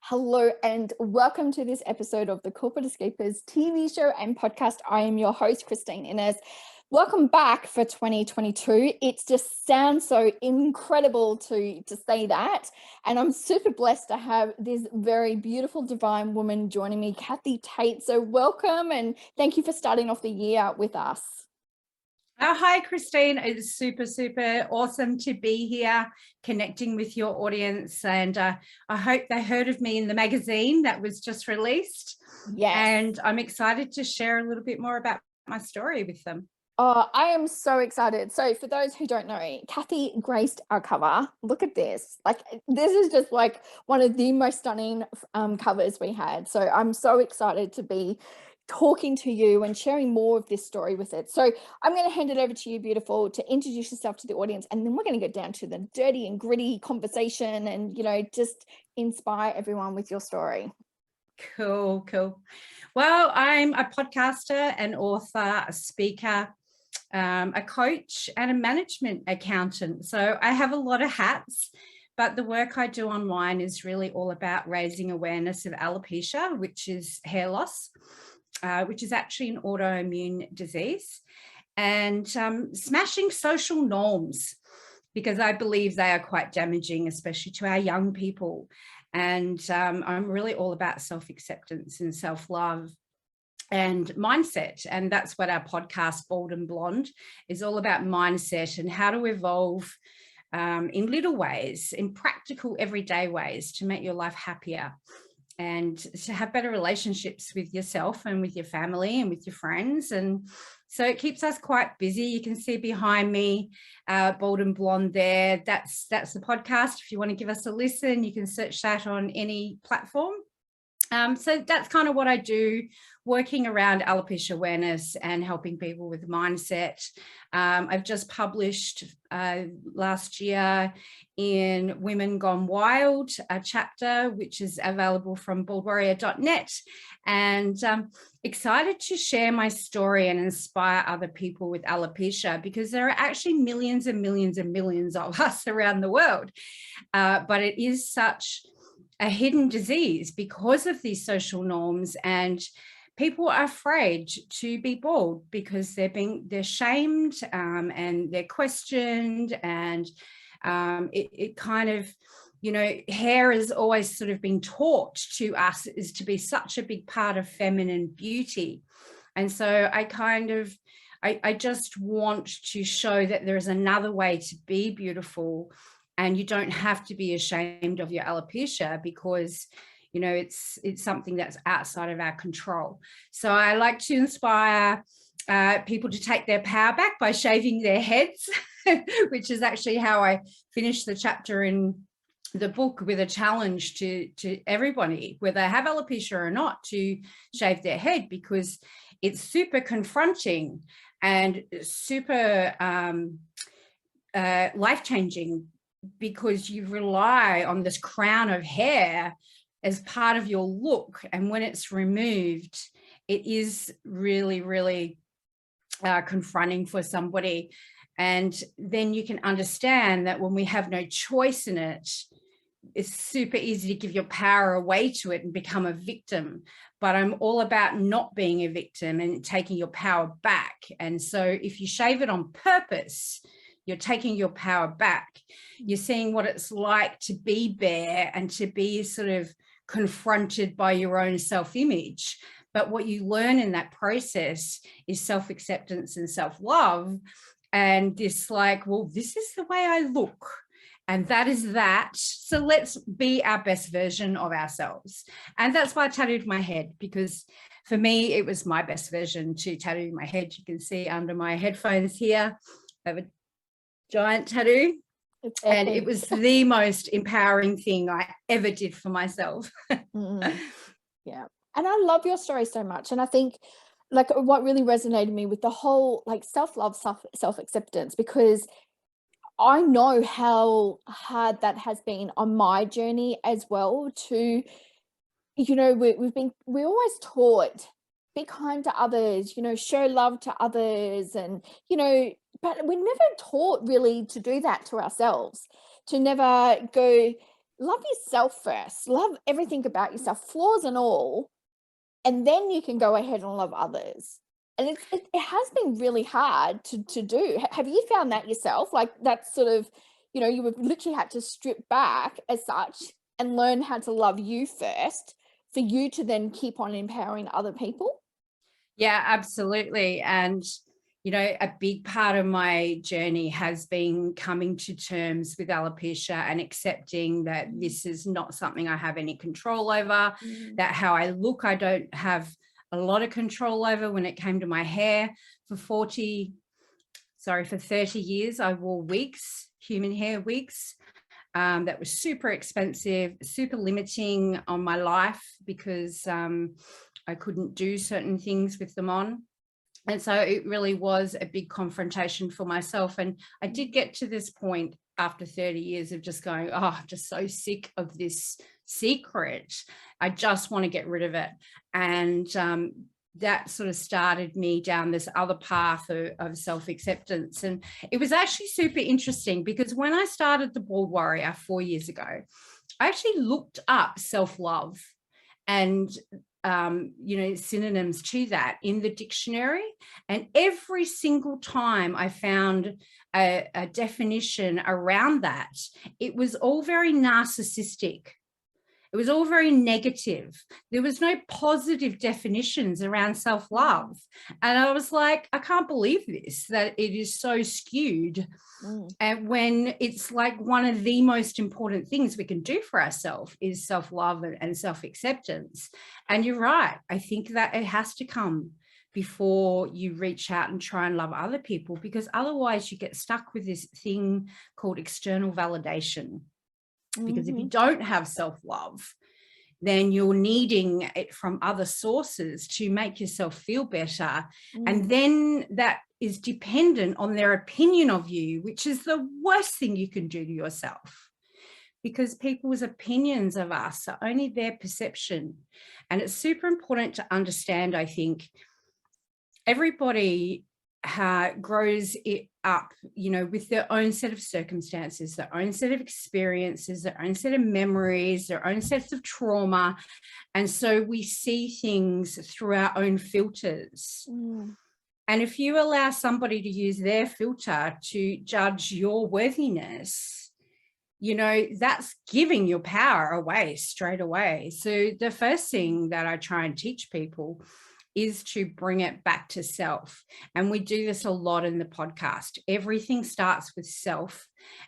Hello and welcome to this episode of the Corporate Escapists TV show and podcast. I am your host, Christine Innes. Welcome back for 2022. It just sounds so incredible to say that. And I'm super blessed to have this very beautiful divine woman joining me, Kathi Tait. So welcome and thank you for starting off the year with us. Oh, hi, Christine. It's super awesome to be here connecting with your audience. And I hope they heard of me in the magazine that was just released. Yes. And I'm excited to share a little bit more about my story with them. Oh, I am so excited. So for those who don't know, Kathi graced our cover. Look at this. Like, this is just like one of the most stunning covers we had. So I'm so excited to be talking to you and sharing more of this story with it. So I'm going to hand it over to you, beautiful, to introduce yourself to the audience, and then we're going to get down to the dirty and gritty conversation and, just inspire everyone with your story. Cool. Well, I'm a podcaster, an author, a speaker, a coach, and a management accountant. So I have a lot of hats, but the work I do online is really all about raising awareness of alopecia, which is hair loss, which is actually an autoimmune disease, and smashing social norms, because I believe they are quite damaging, especially to our young people. And I'm really all about self-acceptance and self-love and mindset. And that's what our podcast, Bald and Blonde, is all about: mindset and how to evolve in little ways, in practical, everyday ways, to make your life happier and to have better relationships with yourself and with your family and with your friends. And so it keeps us quite busy. You can see behind me, Bald and Blonde there. That's the podcast. If you want to give us a listen, you can search that on any platform. So that's kind of what I do, working around alopecia awareness and helping people with mindset. I've just published last year in Women Gone Wild, a chapter which is available from Baldwarrior.net, and excited to share my story and inspire other people with alopecia, because there are actually millions and millions and millions of us around the world, but it is such a hidden disease because of these social norms, and people are afraid to be bald because they're shamed and they're questioned, and it kind of, hair has always sort of been taught to us is to be such a big part of feminine beauty. And so I just want to show that there is another way to be beautiful, and you don't have to be ashamed of your alopecia, because it's something that's outside of our control. So I like to inspire people to take their power back by shaving their heads, which is actually how I finished the chapter in the book, with a challenge to everybody, whether they have alopecia or not, to shave their head, because it's super confronting and super life-changing, because you rely on this crown of hair as part of your look. And when it's removed, it is really confronting for somebody. And then you can understand that when we have no choice in it, it's super easy to give your power away to it and become a victim. But I'm all about not being a victim and taking your power back. And so if you shave it on purpose, you're taking your power back. You're seeing what it's like to be bare and to be sort of confronted by your own self-image. But what you learn in that process is self-acceptance and self-love. And this this is the way I look. And that is that. So let's be our best version of ourselves. And that's why I tattooed my head, because for me, it was my best version to tattoo my head. You can see under my headphones here, I have a giant tattoo. And it was the most empowering thing I ever did for myself. Yeah. And I love your story so much. And I think what really resonated me with the whole self-love, self-acceptance, because I know how hard that has been on my journey as well. To, we're always taught, be kind to others, show love to others, and, but we're never taught really to do that to ourselves, to never go, love yourself first, love everything about yourself, flaws and all, and then you can go ahead and love others. And it has been really hard to do. Have you found that yourself? Like that sort of, you would literally had to strip back as such and learn how to love you first for you to then keep on empowering other people? Yeah, absolutely. And, a big part of my journey has been coming to terms with alopecia and accepting that this is not something I have any control over, that how I look, I don't have a lot of control over. When it came to my hair, for 30 years, I wore wigs, human hair wigs. That was super expensive, super limiting on my life because I couldn't do certain things with them on. And so it really was a big confrontation for myself. And I did get to this point after 30 years of just going, oh, I'm just so sick of this secret. I just want to get rid of it. And that sort of started me down this other path of self-acceptance. And it was actually super interesting because when I started the Baldwarrior 4 years ago, I actually looked up self-love and synonyms to that in the dictionary. And every single time I found a definition around that, it was all very narcissistic. It was all very negative. There was no positive definitions around self-love. And I was like, I can't believe this, that it is so skewed. And when it's like one of the most important things we can do for ourselves is self-love and self-acceptance. And you're right. I think that it has to come before you reach out and try and love other people, because otherwise you get stuck with this thing called external validation. Because if you don't have self-love, then you're needing it from other sources to make yourself feel better. And then that is dependent on their opinion of you, which is the worst thing you can do to yourself, because people's opinions of us are only their perception. And it's super important to understand, I think, everybody grows it up, with their own set of circumstances, their own set of experiences, their own set of memories, their own sets of trauma. And so we see things through our own filters. And if you allow somebody to use their filter to judge your worthiness, that's giving your power away straight away. So the first thing that I try and teach people is to bring it back to self. And we do this a lot in the podcast. Everything starts with self.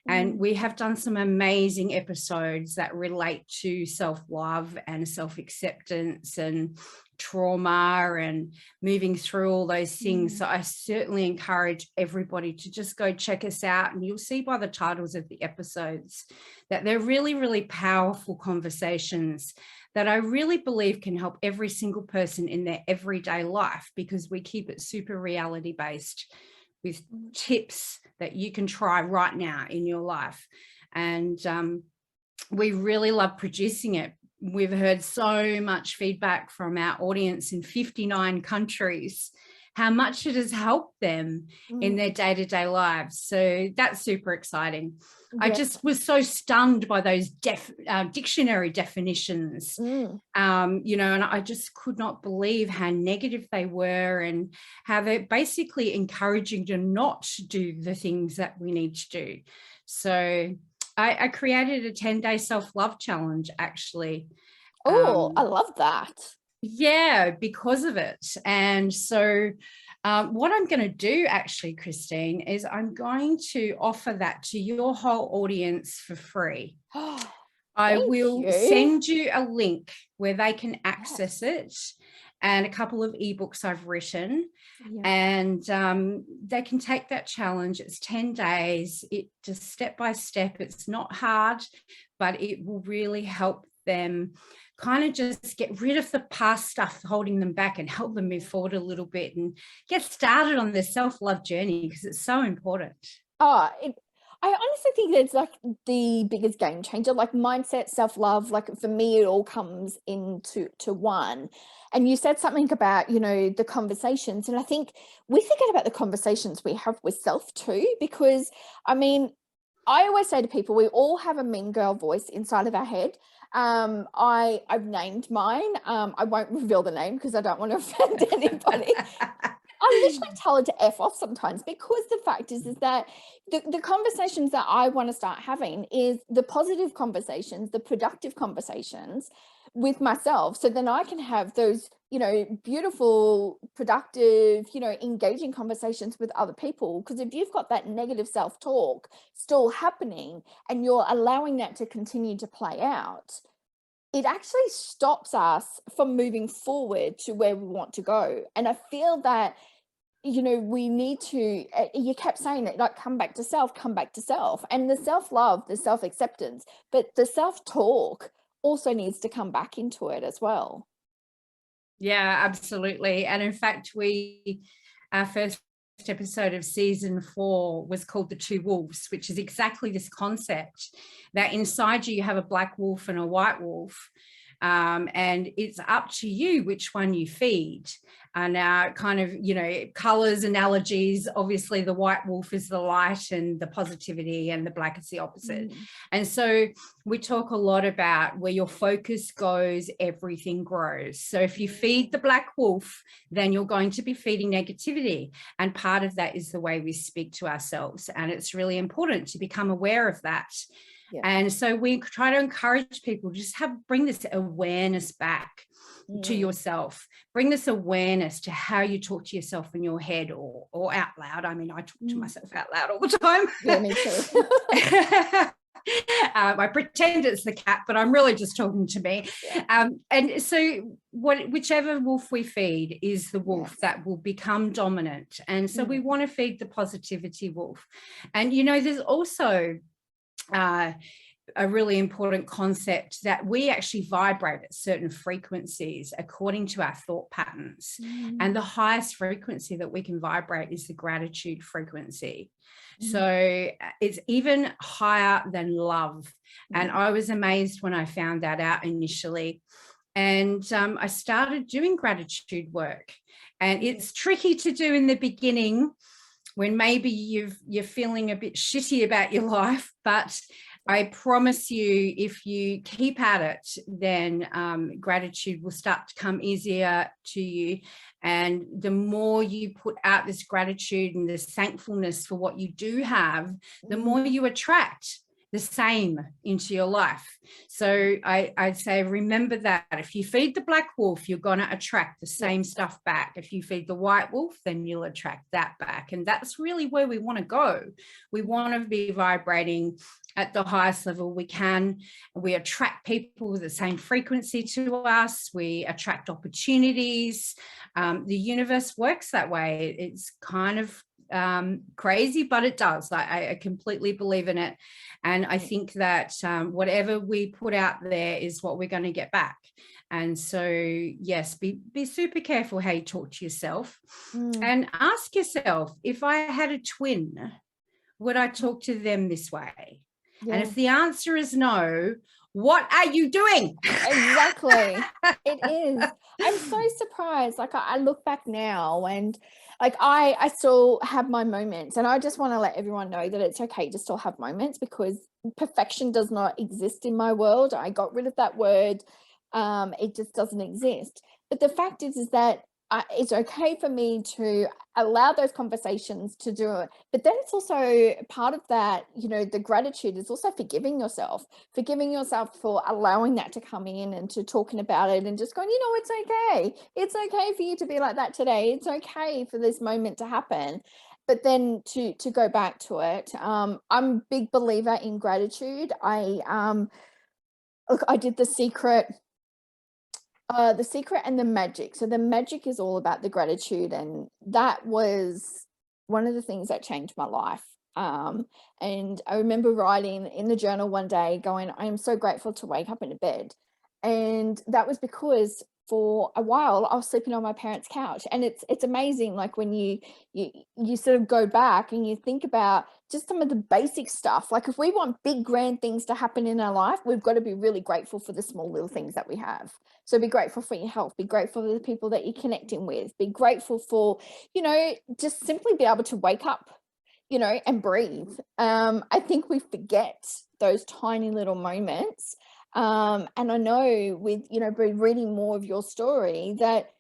And we have done some amazing episodes that relate to self-love and self-acceptance and trauma and moving through all those things. So I certainly encourage everybody to just go check us out. And you'll see by the titles of the episodes that they're really, really powerful conversations that I really believe can help every single person in their everyday life, because we keep it super reality based with tips that you can try right now in your life. And we really love producing it. We've heard so much feedback from our audience in 59 countries, how much it has helped them in their day-to-day lives. So that's super exciting. Yeah. I just was so stunned by those dictionary definitions, and I just could not believe how negative they were and how they're basically encouraging to not do the things that we need to do. So I created a 10-day self-love challenge, actually. Oh, I love that. Yeah, because of it. And so what I'm going to do, actually, Christine, is I'm going to offer that to your whole audience for free. I will send you a link where they can access it, and a couple of ebooks I've written. And they can take that challenge. It's 10 days. It just step by step. It's not hard, but it will really help them kind of just get rid of the past stuff holding them back and help them move forward a little bit and get started on their self-love journey, because it's so important. I honestly think it's like the biggest game changer, like mindset, self-love. Like for me, it all comes into one. And you said something about, the conversations. And I think we forget about the conversations we have with self too, because I mean, I always say to people, we all have a mean girl voice inside of our head. I've named mine. I won't reveal the name because I don't want to offend anybody. I literally tell her to F off sometimes, because the fact is that the conversations that I want to start having is the positive conversations, the productive conversations with myself. So then I can have those, beautiful, productive, engaging conversations with other people. Because if you've got that negative self-talk still happening and you're allowing that to continue to play out, it actually stops us from moving forward to where we want to go. And I feel that, we need to, you kept saying it, like, come back to self, and the self-love, the self-acceptance, but the self-talk also needs to come back into it as well. Yeah, absolutely. And in fact, our first episode of season 4 was called The Two Wolves, which is exactly this concept that inside you have a black wolf and a white wolf. And it's up to you which one you feed. Now, kind of, colors, analogies, obviously the white wolf is the light and the positivity, and the black is the opposite. And so we talk a lot about where your focus goes, everything grows. So if you feed the black wolf, then you're going to be feeding negativity. And part of that is the way we speak to ourselves. And it's really important to become aware of that. Yeah. And so we try to encourage people to just bring this awareness back to yourself. Bring this awareness to how you talk to yourself in your head or out loud. I mean, I talk to myself out loud all the time. Yeah, me too. I pretend it's the cat, but I'm really just talking to me. Yeah. And so whichever wolf we feed is the wolf that will become dominant. And so we want to feed the positivity wolf. And, there's also a really important concept that we actually vibrate at certain frequencies according to our thought patterns. And the highest frequency that we can vibrate is the gratitude frequency. So it's even higher than love. And I was amazed when I found that out initially. And I started doing gratitude work. And it's tricky to do in the beginning when maybe you're feeling a bit shitty about your life, but I promise you, if you keep at it, then gratitude will start to come easier to you. And the more you put out this gratitude and this thankfulness for what you do have, the more you attract the same into your life. So I'd say, remember that if you feed the black wolf, you're going to attract the same stuff back. If you feed the white wolf, then you'll attract that back. And that's really where we want to go. We want to be vibrating at the highest level we can. We attract people with the same frequency to us. We attract opportunities. The universe works that way. It's kind of crazy, but it does. I completely believe in it. And I think that whatever we put out there is what we're going to get back. And so, yes, be super careful how you talk to yourself and ask yourself, if I had a twin, would I talk to them this way? Yeah. And if the answer is no, what are you doing? Exactly. It is. I'm so surprised. Like, I look back now and like I still have my moments, and I just want to let everyone know that it's okay to still have moments, because perfection does not exist in my world. I got rid of that word. It just doesn't exist. But the fact is that it's okay for me to allow those conversations to do it. But then it's also part of that, the gratitude is also forgiving yourself for allowing that to come in and to talking about it and just going, it's okay. It's okay for you to be like that today. It's okay for this moment to happen. But then to go back to it, I'm a big believer in gratitude. I did The Secret and the Magic. So the Magic is all about the gratitude, and that was one of the things that changed my life. And I remember writing in the journal one day going, I am so grateful to wake up in a bed. And that was because for a while I was sleeping on my parents' couch. And it's amazing, like when you sort of go back and you think about just some of the basic stuff. Like, if we want big grand things to happen in our life, we've got to be really grateful for the small little things that we have. So be grateful for your health, be grateful for the people that you're connecting with, be grateful for, just simply be able to wake up, you know, and breathe. I think we forget those tiny little moments. And I know with, you know, reading more of your story that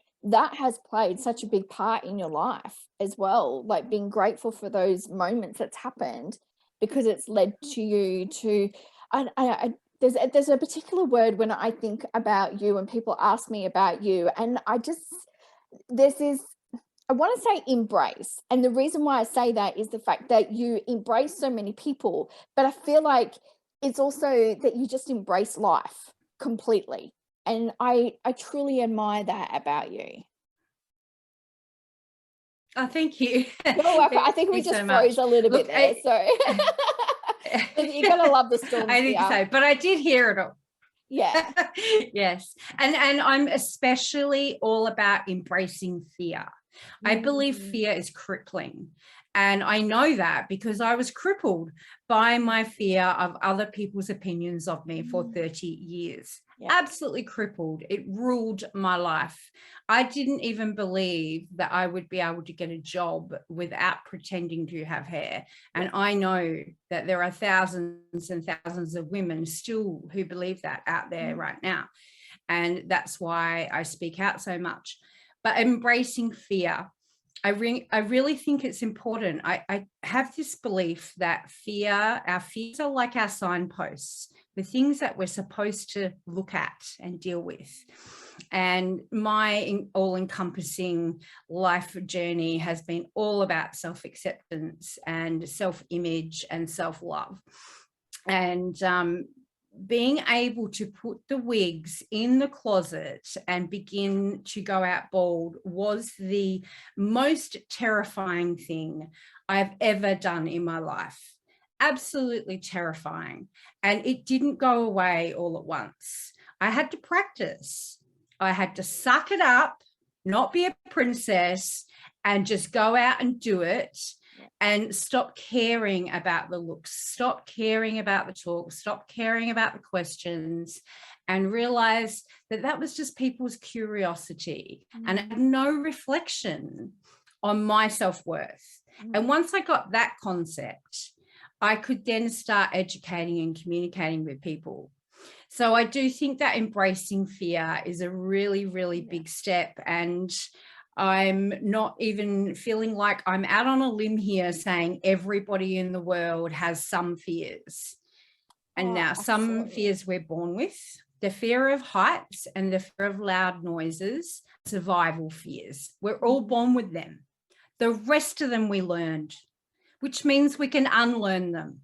has played such a big part in your life as well, like being grateful for those moments that's happened, because it's led to you to, there's a particular word when I think about you and people ask me about you, and there's this, I want to say embrace. And the reason why I say that is the fact that you embrace so many people, but I feel like it's also that you just embrace life completely. And I truly admire that about you. Oh, thank you. You're welcome. I think we Thank you just so froze much. a little Look, bit there. So you gotta love the storm. I think so, but I did hear it all. Yeah. Yes. And I'm especially all about embracing fear. I believe fear is crippling. And I know that because I was crippled by my fear of other people's opinions of me for 30 years. Yeah. Absolutely crippled. It ruled my life. I didn't even believe that I would be able to get a job without pretending to have hair. And I know that there are thousands and thousands of women still who believe that out there right now. And that's why I speak out so much. But embracing fear, I really think it's important. I have this belief that our fears are like our signposts, the things that we're supposed to look at and deal with. And my all-encompassing life journey has been all about self-acceptance and self-image and self-love. And being able to put the wigs in the closet and begin to go out bald was the most terrifying thing I've ever done in my life. Absolutely terrifying. And it didn't go away all at once. I had to practice. I had to suck it up, not be a princess, and just go out and do it. And stop caring about the looks, stop caring about the talk, stop caring about the questions, and realize that that was just people's curiosity and had no reflection on my self-worth. And once I got that concept, I could then start educating and communicating with people. So I do think that embracing fear is a really, really big step. And I'm not even feeling like I'm out on a limb here saying everybody in the world has some fears. And now some fears we're born with, the fear of heights and the fear of loud noises, survival fears. We're all born with them. The rest of them we learned, which means we can unlearn them.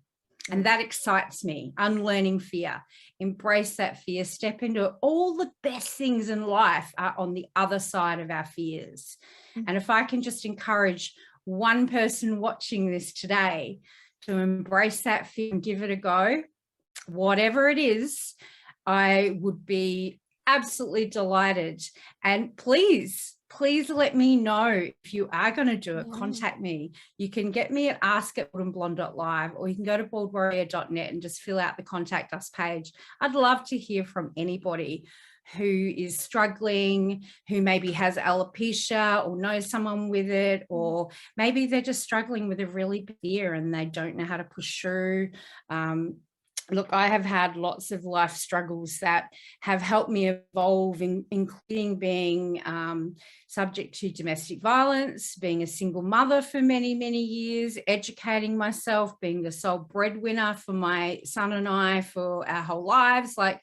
And that excites me. Unlearning fear. Embrace that fear. Step into it. All the best things in life are on the other side of our fears. And if I can just encourage one person watching this today to embrace that fear and give it a go, whatever it is, I would be absolutely delighted. And please let me know if you are going to do it. Contact me. You can get me at ask@baldandblonde.live, or you can go to baldwarrior.net and just fill out the contact us page. I'd love to hear from anybody who is struggling, who maybe has alopecia or knows someone with it, or maybe they're just struggling with a really big fear and they don't know how to push through. Look, I have had lots of life struggles that have helped me evolve, including being subject to domestic violence, being a single mother for many, many years, educating myself, being the sole breadwinner for my son and I for our whole lives. Like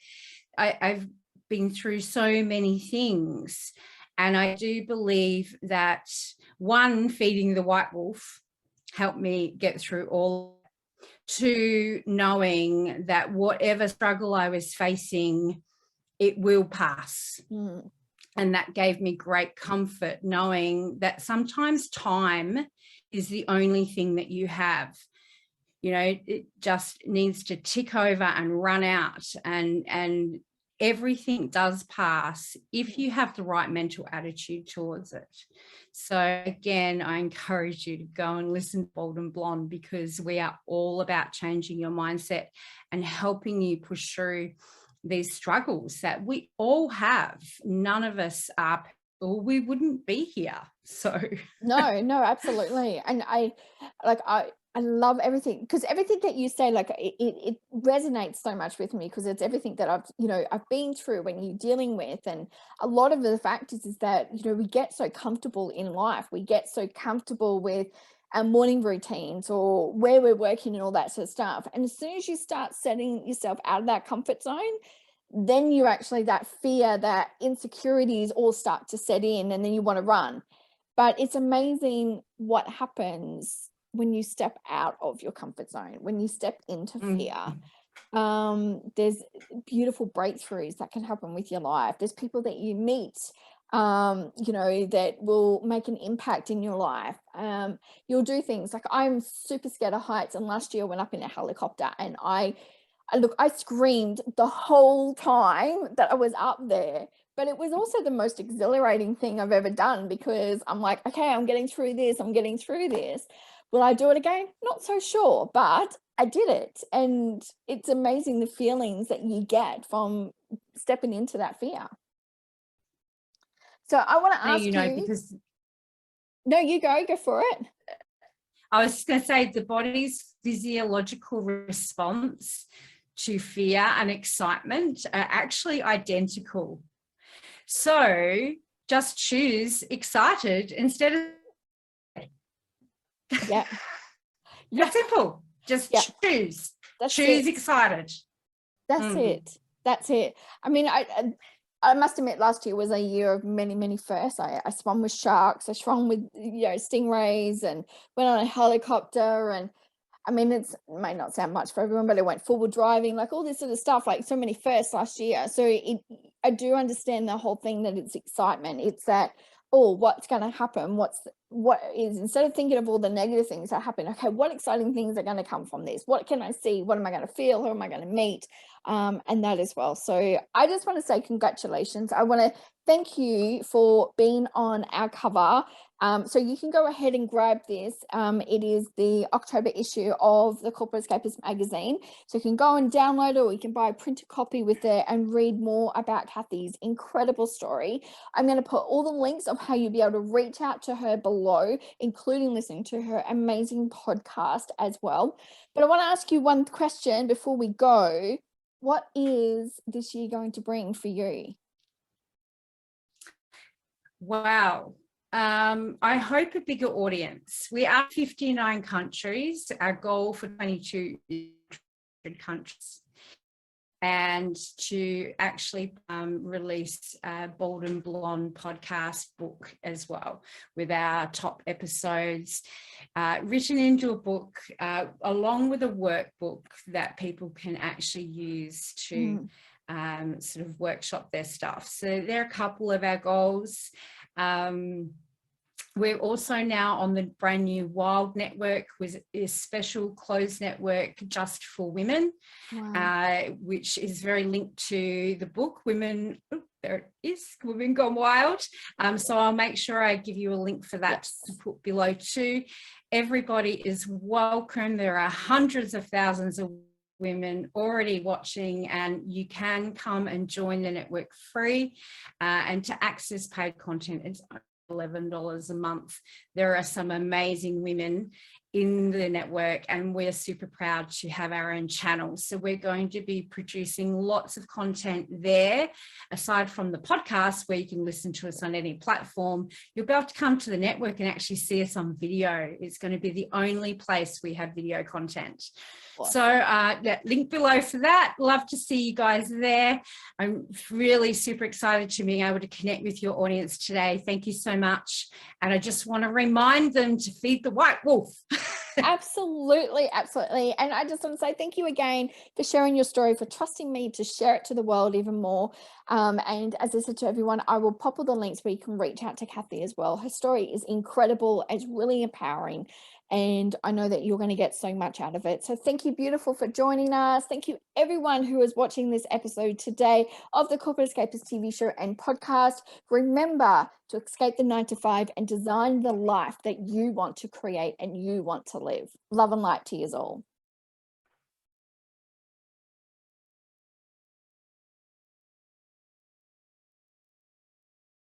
I've been through so many things. And I do believe that one, feeding the white wolf helped me get through all. To knowing that whatever struggle I was facing, it will pass. And that gave me great comfort, knowing that sometimes time is the only thing that you have. You know, it just needs to tick over and run out, and everything does pass if you have the right mental attitude towards it. So again, I encourage you to go and listen to Bald and Blonde, because we are all about changing your mindset and helping you push through these struggles that we all have. None of us are, or we wouldn't be here. So no, absolutely. And I love everything, because everything that you say, like it resonates so much with me, because it's everything that I've been through when you're dealing with. And a lot of the factors is that, we get so comfortable in life. We get so comfortable with our morning routines or where we're working and all that sort of stuff. And as soon as you start setting yourself out of that comfort zone, then you actually, that fear, that insecurities all start to set in, and then you want to run. But it's amazing what happens when you step out of your comfort zone, when you step into fear. There's beautiful breakthroughs that can happen with your life. There's people that you meet, that will make an impact in your life. You'll do things like, I'm super scared of heights, and last year I went up in a helicopter, and I screamed the whole time that I was up there. But it was also the most exhilarating thing I've ever done, because I'm like, okay, I'm getting through this. Will I do it again? Not so sure, but I did it. And it's amazing the feelings that you get from stepping into that fear. So I want to ask you, because no, you go for it. I was just going to say, the body's physiological response to fear and excitement are actually identical. So just choose excited instead of. Yeah. That's simple. Just choose. Choose excited. That's it. I mean, I must admit, last year was a year of many, many firsts. I swam with sharks. I swam with stingrays, and went on a helicopter. And I mean, it may not sound much for everyone, but I went forward driving, like all this sort of stuff, like so many firsts last year. So I do understand the whole thing, that it's excitement. It's that, oh, what's going to happen? What is, instead of thinking of all the negative things that happen, okay, what exciting things are going to come from this? What can I see? What am I going to feel? Who am I going to meet? And that as well. So I just want to say congratulations. I want to thank you for being on our cover. So you can go ahead and grab this. It is the October issue of the Corporate Escapists magazine. So you can go and download it, or you can buy a printed copy with it and read more about Kathi's incredible story. I'm going to put all the links of how you'll be able to reach out to her below, including listening to her amazing podcast as well. But I want to ask you one question before we go. What is this year going to bring for you? Wow. I hope a bigger audience. We are 59 countries. Our goal for 22 countries. And to actually release a Bold and Blonde podcast book as well, with our top episodes written into a book, along with a workbook that people can actually use to sort of workshop their stuff. So there are a couple of our goals. We're also now on the brand new Wild Network, with a special closed network just for women, which is very linked to the book Women. There it is, Women Gone Wild. So I'll make sure I give you a link for that to put below too. Everybody is welcome. There are hundreds of thousands of women already watching, and you can come and join the network free. And to access paid content, it's $11 a month. There are some amazing women in the network, and we're super proud to have our own channel. So we're going to be producing lots of content there, aside from the podcast where you can listen to us on any platform. You'll be able to come to the network and actually see us on video. It's going to be the only place we have video content. Awesome. So that link below for that. Love to see you guys there. I'm really super excited to be able to connect with your audience today. Thank you so much. And I just want to remind them to feed the white wolf. Absolutely. And I just want to say thank you again for sharing your story, for trusting me to share it to the world even more. And as I said to everyone, I will pop all the links where you can reach out to Kathi as well. Her story is incredible. It's really empowering. And I know that you're going to get so much out of it. So thank you, beautiful, for joining us. Thank you, everyone who is watching this episode today of the Corporate Escapists TV show and podcast. Remember to escape the 9-to-5 and design the life that you want to create and you want to live. Love and light to you all.